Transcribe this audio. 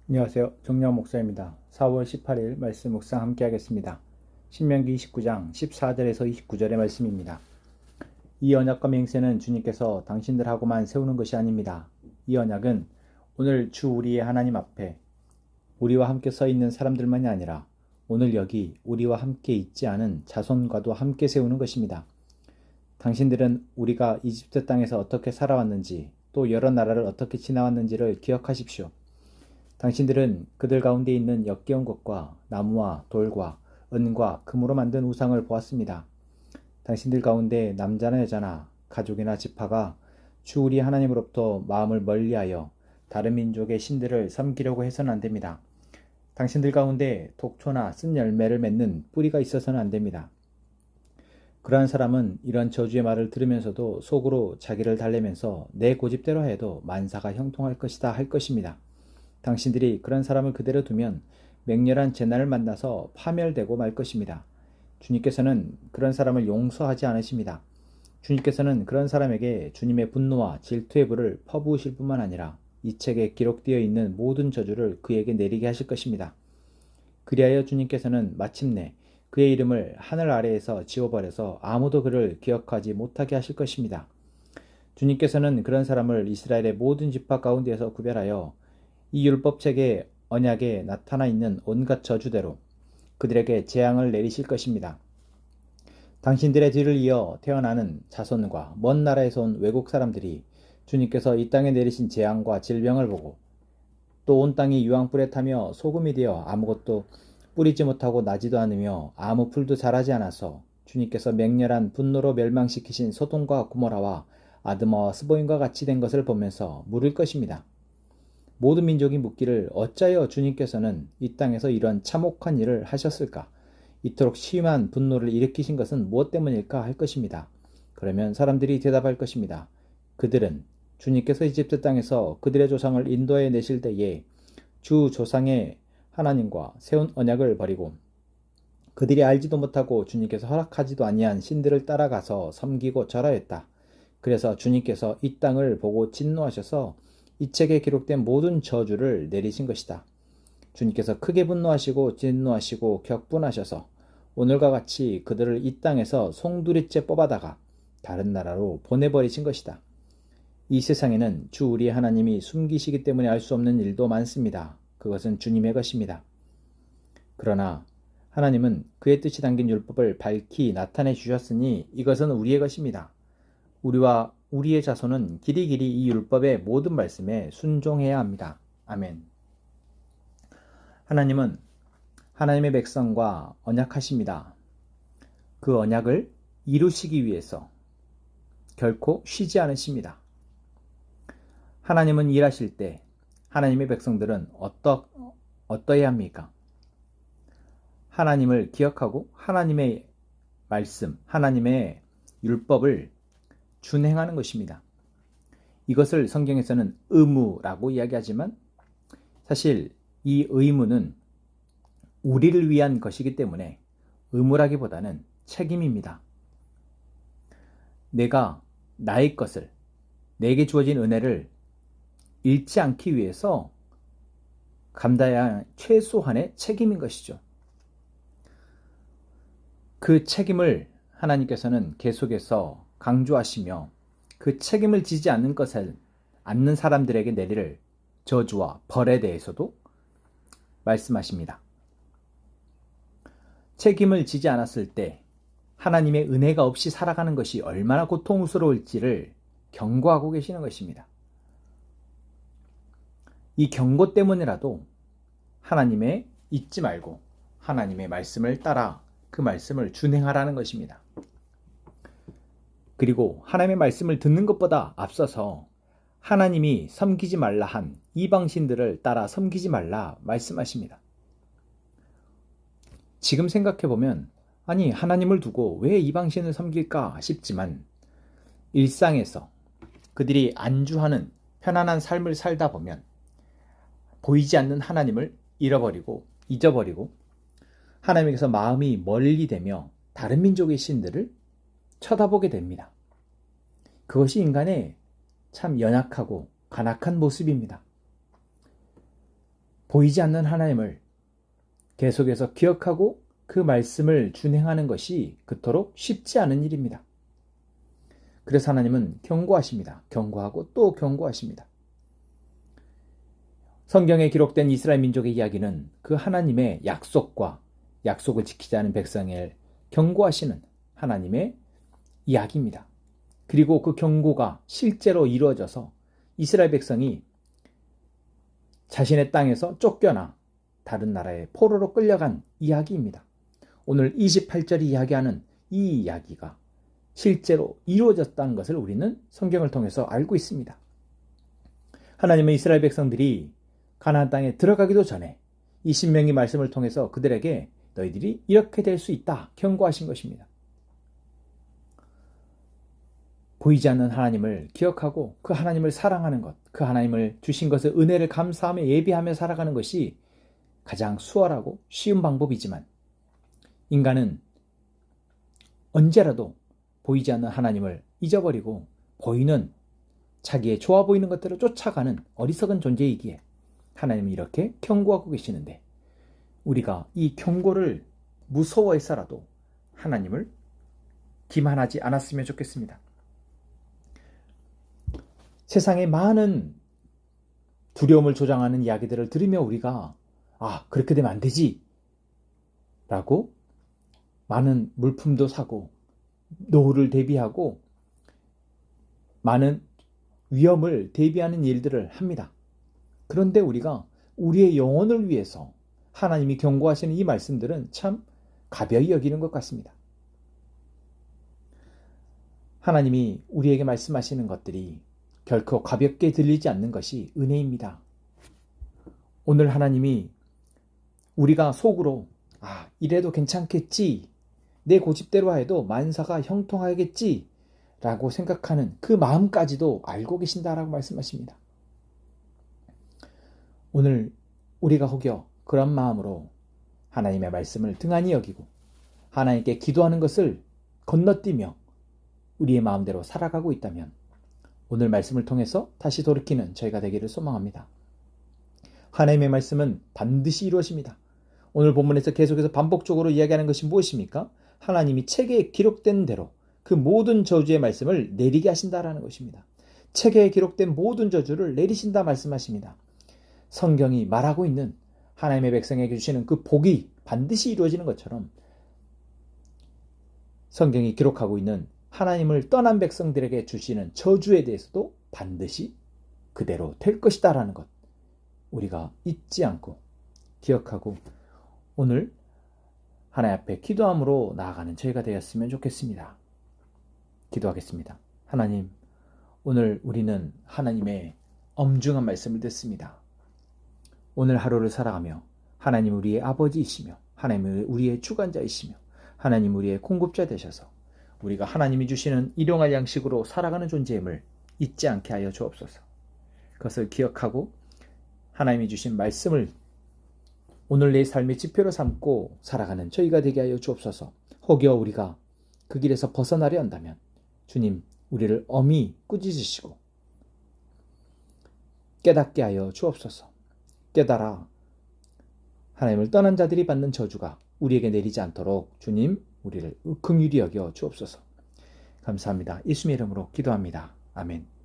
안녕하세요. 정녕 목사입니다. 4월 18일 말씀 묵상 함께 하겠습니다. 신명기 29장 14절에서 29절의 말씀입니다. 이 언약과 맹세는 주님께서 당신들하고만 세우는 것이 아닙니다. 이 언약은 오늘 주 우리의 하나님 앞에 우리와 함께 서 있는 사람들만이 아니라 오늘 여기 우리와 함께 있지 않은 자손과도 함께 세우는 것입니다. 당신들은 우리가 이집트 땅에서 어떻게 살아왔는지 또 여러 나라를 어떻게 지나왔는지를 기억하십시오. 당신들은 그들 가운데 있는 역겨운 것과 나무와 돌과 은과 금으로 만든 우상을 보았습니다. 당신들 가운데 남자나 여자나 가족이나 지파가 주 우리 하나님으로부터 마음을 멀리하여 다른 민족의 신들을 섬기려고 해서는 안 됩니다. 당신들 가운데 독초나 쓴 열매를 맺는 뿌리가 있어서는 안 됩니다. 그러한 사람은 이런 저주의 말을 들으면서도 속으로 자기를 달래면서 내 고집대로 해도 만사가 형통할 것이다 할 것입니다. 당신들이 그런 사람을 그대로 두면 맹렬한 재난을 만나서 파멸되고 말 것입니다. 주님께서는 그런 사람을 용서하지 않으십니다. 주님께서는 그런 사람에게 주님의 분노와 질투의 불을 퍼부으실 뿐만 아니라 이 책에 기록되어 있는 모든 저주를 그에게 내리게 하실 것입니다. 그리하여 주님께서는 마침내 그의 이름을 하늘 아래에서 지워버려서 아무도 그를 기억하지 못하게 하실 것입니다. 주님께서는 그런 사람을 이스라엘의 모든 지파 가운데에서 구별하여 이 율법책의 언약에 나타나 있는 온갖 저주대로 그들에게 재앙을 내리실 것입니다. 당신들의 뒤를 이어 태어나는 자손과 먼 나라에서 온 외국 사람들이 주님께서 이 땅에 내리신 재앙과 질병을 보고 또 온 땅이 유황불에 타며 소금이 되어 아무것도 뿌리지 못하고 나지도 않으며 아무 풀도 자라지 않아서 주님께서 맹렬한 분노로 멸망시키신 소돔과 고모라와 아드마와 스보임과 같이 된 것을 보면서 물을 것입니다. 모든 민족이 묻기를 어찌하여 주님께서는 이 땅에서 이런 참혹한 일을 하셨을까? 이토록 심한 분노를 일으키신 것은 무엇 때문일까 할 것입니다. 그러면 사람들이 대답할 것입니다. 그들은 주님께서 이집트 땅에서 그들의 조상을 인도해 내실 때에 주 조상의 하나님과 세운 언약을 버리고 그들이 알지도 못하고 주님께서 허락하지도 아니한 신들을 따라가서 섬기고 절하였다. 그래서 주님께서 이 땅을 보고 진노하셔서 이 책에 기록된 모든 저주를 내리신 것이다. 주님께서 크게 분노하시고 진노하시고 격분하셔서 오늘과 같이 그들을 이 땅에서 송두리째 뽑아다가 다른 나라로 보내버리신 것이다. 이 세상에는 주 우리의 하나님이 숨기시기 때문에 알 수 없는 일도 많습니다. 그것은 주님의 것입니다. 그러나 하나님은 그의 뜻이 담긴 율법을 밝히 나타내 주셨으니 이것은 우리의 것입니다. 우리와 우리의 자손은 길이길이 이 율법의 모든 말씀에 순종해야 합니다. 아멘. 하나님은 하나님의 백성과 언약하십니다. 그 언약을 이루시기 위해서 결코 쉬지 않으십니다. 하나님은 일하실 때 하나님의 백성들은 어떠해야 합니까? 하나님을 기억하고 하나님의 말씀, 하나님의 율법을 준행하는 것입니다. 이것을 성경에서는 의무라고 이야기하지만 사실 이 의무는 우리를 위한 것이기 때문에 의무라기보다는 책임입니다. 내가 나의 것을, 내게 주어진 은혜를 잃지 않기 위해서 감당해야 할 최소한의 책임인 것이죠. 그 책임을 하나님께서는 계속해서 강조하시며 그 책임을 지지 않는 사람들에게 내릴 저주와 벌에 대해서도 말씀하십니다. 책임을 지지 않았을 때 하나님의 은혜가 없이 살아가는 것이 얼마나 고통스러울지를 경고하고 계시는 것입니다. 이 경고 때문이라도 하나님의 잊지 말고 하나님의 말씀을 따라 그 말씀을 준행하라는 것입니다. 그리고 하나님의 말씀을 듣는 것보다 앞서서 하나님이 섬기지 말라 한 이방신들을 따라 섬기지 말라 말씀하십니다. 지금 생각해보면 아니 하나님을 두고 왜 이방신을 섬길까 싶지만 일상에서 그들이 안주하는 편안한 삶을 살다 보면 보이지 않는 하나님을 잊어버리고 하나님께서 마음이 멀리 되며 다른 민족의 신들을 쳐다보게 됩니다. 그것이 인간의 참 연약하고 간악한 모습입니다. 보이지 않는 하나님을 계속해서 기억하고 그 말씀을 준행하는 것이 그토록 쉽지 않은 일입니다. 그래서 하나님은 경고하십니다. 경고하고 또 경고하십니다. 성경에 기록된 이스라엘 민족의 이야기는 그 하나님의 약속과 약속을 지키지 않은 백성을 경고하시는 하나님의 이야기입니다. 그리고 그 경고가 실제로 이루어져서 이스라엘 백성이 자신의 땅에서 쫓겨나 다른 나라의 포로로 끌려간 이야기입니다. 오늘 28절이 이야기하는 이 이야기가 실제로 이루어졌다는 것을 우리는 성경을 통해서 알고 있습니다. 하나님은 이스라엘 백성들이 가나안 땅에 들어가기도 전에 이 신명기 말씀을 통해서 그들에게 너희들이 이렇게 될 수 있다 경고하신 것입니다. 보이지 않는 하나님을 기억하고 그 하나님을 사랑하는 것, 그 하나님을 주신 것을 은혜를 감사하며 예비하며 살아가는 것이 가장 수월하고 쉬운 방법이지만 인간은 언제라도 보이지 않는 하나님을 잊어버리고 보이는 자기의 좋아 보이는 것들을 쫓아가는 어리석은 존재이기에 하나님이 이렇게 경고하고 계시는데 우리가 이 경고를 무서워해서라도 하나님을 기만하지 않았으면 좋겠습니다. 세상의 많은 두려움을 조장하는 이야기들을 들으며 우리가 그렇게 되면 안 되지 라고 많은 물품도 사고 노후를 대비하고 많은 위험을 대비하는 일들을 합니다. 그런데 우리가 우리의 영혼을 위해서 하나님이 경고하시는 이 말씀들은 참 가벼이 여기는 것 같습니다. 하나님이 우리에게 말씀하시는 것들이 결코 가볍게 들리지 않는 것이 은혜입니다. 오늘 하나님이 우리가 속으로 이래도 괜찮겠지, 내 고집대로 해도 만사가 형통하겠지 라고 생각하는 그 마음까지도 알고 계신다라고 말씀하십니다. 오늘 우리가 혹여 그런 마음으로 하나님의 말씀을 등한히 여기고 하나님께 기도하는 것을 건너뛰며 우리의 마음대로 살아가고 있다면 오늘 말씀을 통해서 다시 돌이키는 저희가 되기를 소망합니다. 하나님의 말씀은 반드시 이루어집니다. 오늘 본문에서 계속해서 반복적으로 이야기하는 것이 무엇입니까? 하나님이 책에 기록된 대로 그 모든 저주의 말씀을 내리게 하신다라는 것입니다. 책에 기록된 모든 저주를 내리신다 말씀하십니다. 성경이 말하고 있는 하나님의 백성에게 주시는 그 복이 반드시 이루어지는 것처럼 성경이 기록하고 있는 하나님을 떠난 백성들에게 주시는 저주에 대해서도 반드시 그대로 될 것이다라는 것 우리가 잊지 않고 기억하고 오늘 하나님 앞에 기도함으로 나아가는 저희가 되었으면 좋겠습니다. 기도하겠습니다. 하나님, 오늘 우리는 하나님의 엄중한 말씀을 듣습니다. 오늘 하루를 살아가며 하나님 우리의 아버지이시며 하나님 우리의 주관자이시며 하나님 우리의 공급자 되셔서 우리가 하나님이 주시는 일용할 양식으로 살아가는 존재임을 잊지 않게 하여 주옵소서. 그것을 기억하고 하나님이 주신 말씀을 오늘 내 삶의 지표로 삼고 살아가는 저희가 되게 하여 주옵소서. 혹여 우리가 그 길에서 벗어나려 한다면 주님 우리를 엄히 꾸짖으시고 깨닫게 하여 주옵소서. 깨달아 하나님을 떠난 자들이 받는 저주가 우리에게 내리지 않도록 주님 우리를 긍휼히 여겨 주옵소서. 감사합니다. 예수님의 이름으로 기도합니다. 아멘.